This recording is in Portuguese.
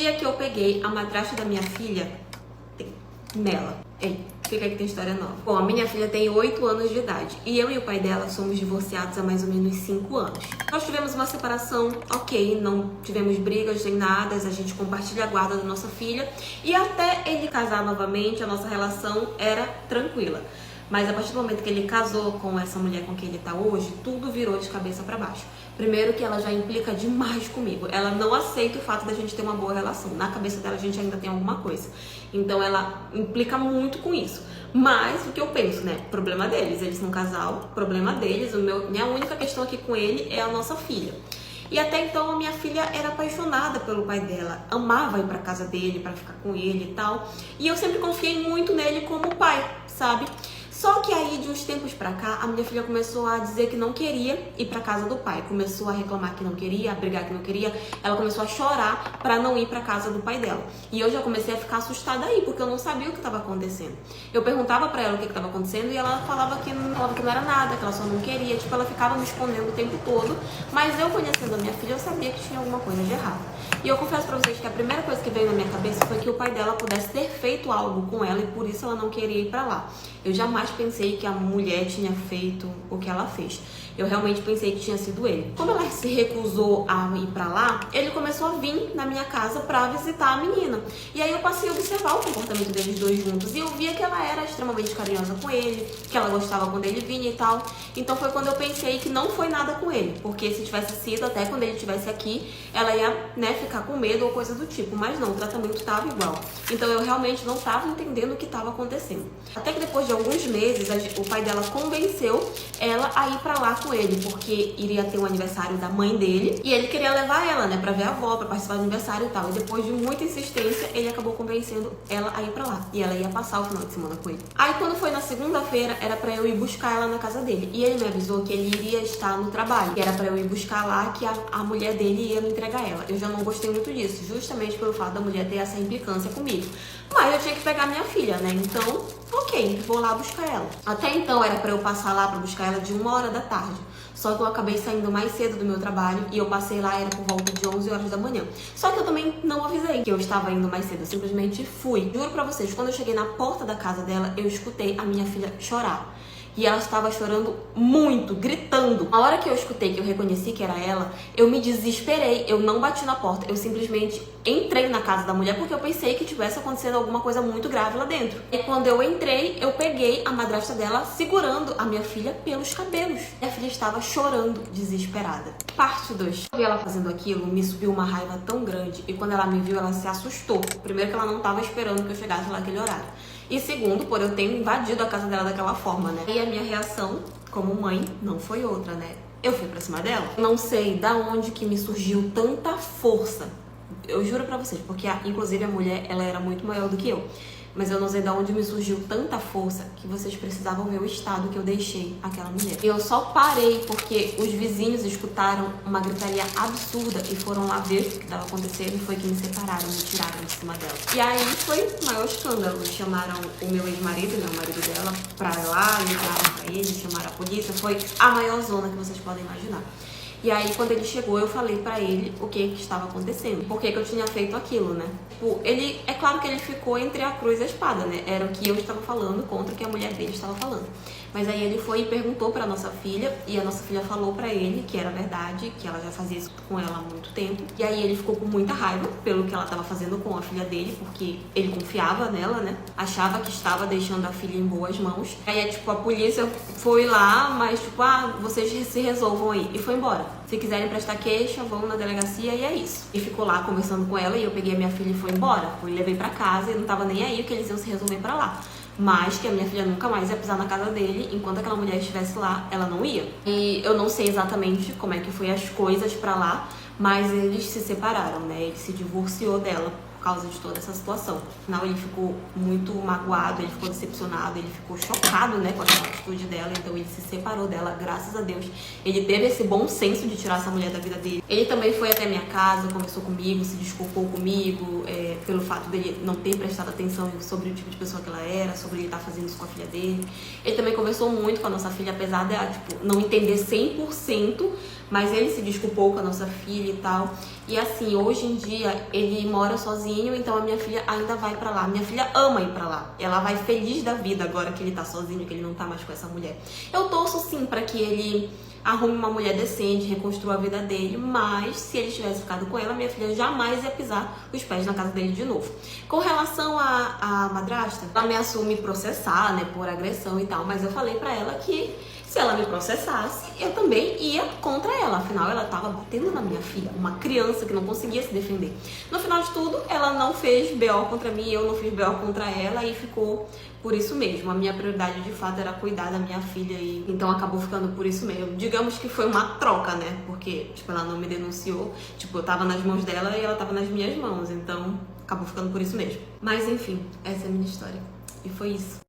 dia que eu peguei a madrasta da minha filha, nela. Ei, fica aí que tem história nova. Bom, a minha filha tem 8 anos de idade e eu e o pai dela somos divorciados há mais ou menos 5 anos. Nós tivemos uma separação, ok, não tivemos brigas nem nada, a gente compartilha a guarda da nossa filha e até ele casar novamente, a nossa relação era tranquila. Mas a partir do momento que ele casou com essa mulher com quem ele tá hoje, tudo virou de cabeça pra baixo. Primeiro que ela já implica demais comigo. Ela não aceita o fato da gente ter uma boa relação. Na cabeça dela a gente ainda tem alguma coisa. Então ela implica muito com isso. Mas o que eu penso, né? Problema deles. Eles são um casal, problema deles. Minha única questão aqui com ele é a nossa filha. E até então a minha filha era apaixonada pelo pai dela, amava ir pra casa dele pra ficar com ele e tal. E eu sempre confiei muito nele como pai, sabe? Só que aí, de uns tempos pra cá, a minha filha começou a dizer que não queria ir pra casa do pai. Começou a reclamar que não queria, a brigar que não queria. Ela começou a chorar pra não ir pra casa do pai dela. E eu já comecei a ficar assustada aí, porque eu não sabia o que estava acontecendo. Eu perguntava pra ela o que estava acontecendo e ela falava que não era nada, que ela só não queria. Tipo, ela ficava me escondendo o tempo todo. Mas eu, conhecendo a minha filha, eu sabia que tinha alguma coisa de errado. E eu confesso pra vocês que a primeira coisa que veio na minha cabeça foi que o pai dela pudesse ter feito algo com ela e por isso ela não queria ir pra lá. Eu jamais pensei que a mulher tinha feito o que ela fez. Eu realmente pensei que tinha sido ele. Como ela se recusou a ir pra lá, ele começou a vir na minha casa pra visitar a menina. E aí eu passei a observar o comportamento deles dois juntos. E eu via que ela era extremamente carinhosa com ele, que ela gostava quando ele vinha e tal. Então foi quando eu pensei que não foi nada com ele. Porque se tivesse sido, até quando ele estivesse aqui, ela ia, né, ficar com medo ou coisa do tipo. Mas não, o tratamento estava igual. Então eu realmente não estava entendendo o que estava acontecendo. Até que depois de alguns meses, o pai dela convenceu ela a ir pra lá com ele, porque iria ter o aniversário da mãe dele e ele queria levar ela, né, pra ver a avó, pra participar do aniversário e tal. E depois de muita insistência, ele acabou convencendo ela a ir pra lá. E ela ia passar o final de semana com ele. Aí quando foi na segunda-feira, era pra eu ir buscar ela na casa dele. E ele me avisou que ele iria estar no trabalho. E era pra eu ir buscar lá, que a mulher dele ia me entregar ela. Eu já não gostei muito disso, justamente pelo fato da mulher ter essa implicância comigo. Mas eu tinha que pegar minha filha, né? Então, ok, vou lá buscar ela. Até então era pra eu passar lá pra buscar ela de 1h da tarde. Só que eu acabei saindo mais cedo do meu trabalho e eu passei lá, era por volta de 11 horas da manhã. Só que eu também não avisei que eu estava indo mais cedo, eu simplesmente fui. Juro pra vocês, quando eu cheguei na porta da casa dela, eu escutei a minha filha chorar. E ela estava chorando muito, gritando. Na hora que eu escutei, que eu reconheci que era ela, eu me desesperei. Eu não bati na porta, eu simplesmente entrei na casa da mulher porque eu pensei que tivesse acontecendo alguma coisa muito grave lá dentro. E quando eu entrei, eu peguei a madrasta dela segurando a minha filha pelos cabelos. Minha filha estava chorando, desesperada. Parte 2. Eu vi ela fazendo aquilo, me subiu uma raiva tão grande. E quando ela me viu, ela se assustou. Primeiro que ela não estava esperando que eu chegasse lá naquele horário. E segundo, por eu ter invadido a casa dela daquela forma, né? E a minha reação, como mãe, não foi outra, né? Eu fui pra cima dela. Não sei da onde que me surgiu tanta força. Eu juro pra vocês, porque inclusive a mulher, ela era muito maior do que eu. Mas eu não sei de onde me surgiu tanta força que vocês precisavam ver o estado que eu deixei aquela mulher. E eu só parei porque os vizinhos escutaram uma gritaria absurda e foram lá ver o que estava acontecendo e foi que me separaram, me tiraram de cima dela. E aí foi o maior escândalo. Chamaram o meu ex-marido, né, o marido dela, pra lá, ligaram pra ele, chamaram a polícia. Foi a maior zona que vocês podem imaginar. E aí, quando ele chegou, eu falei pra ele o que estava acontecendo. Por que eu tinha feito aquilo, né? Tipo, é claro que ele ficou entre a cruz e a espada, né? Era o que eu estava falando contra o que a mulher dele estava falando. Mas aí ele foi e perguntou pra nossa filha, e a nossa filha falou pra ele que era verdade, que ela já fazia isso com ela há muito tempo. E aí ele ficou com muita raiva pelo que ela estava fazendo com a filha dele, porque ele confiava nela, né? Achava que estava deixando a filha em boas mãos. Aí, tipo, a polícia foi lá, mas tipo, vocês se resolvam aí. E foi embora. Se quiserem prestar queixa, vão na delegacia e é isso. E ficou lá conversando com ela e eu peguei a minha filha e fui embora. Levei pra casa e não tava nem aí que eles iam se resolver pra lá. Mas que a minha filha nunca mais ia pisar na casa dele, enquanto aquela mulher estivesse lá, ela não ia. E eu não sei exatamente como é que foi as coisas pra lá, mas eles se separaram, né? Ele se divorciou dela causa de toda essa situação. Afinal, ele ficou muito magoado, ele ficou decepcionado, ele ficou chocado, né, com aquela atitude dela, então ele se separou dela, graças a Deus. Ele teve esse bom senso de tirar essa mulher da vida dele. Ele também foi até minha casa, conversou comigo, se desculpou comigo, pelo fato dele não ter prestado atenção sobre o tipo de pessoa que ela era, sobre ele estar fazendo isso com a filha dele. Ele também conversou muito com a nossa filha, apesar de não entender 100%, mas ele se desculpou com a nossa filha e tal. E assim, hoje em dia, ele mora sozinho, então a minha filha ainda vai pra lá. Minha filha ama ir pra lá. Ela vai feliz da vida agora que ele tá sozinho, que ele não tá mais com essa mulher. Eu torço sim pra que ele arrume uma mulher decente, reconstrua a vida dele, mas se ele tivesse ficado com ela, minha filha jamais ia pisar os pés na casa dele de novo. Com relação à madrasta, ela ameaçou me processar, né, por agressão e tal, mas eu falei pra ela que se ela me processasse, eu também ia contra ela. Afinal, ela estava batendo na minha filha, uma criança que não conseguia se defender. No final de tudo, ela não fez BO contra mim, eu não fiz BO contra ela e ficou por isso mesmo. A minha prioridade, de fato, era cuidar da minha filha e então acabou ficando por isso mesmo. Digamos que foi uma troca, né? Porque, ela não me denunciou. Eu tava nas mãos dela e ela tava nas minhas mãos. Então, acabou ficando por isso mesmo. Mas, enfim, essa é a minha história. E foi isso.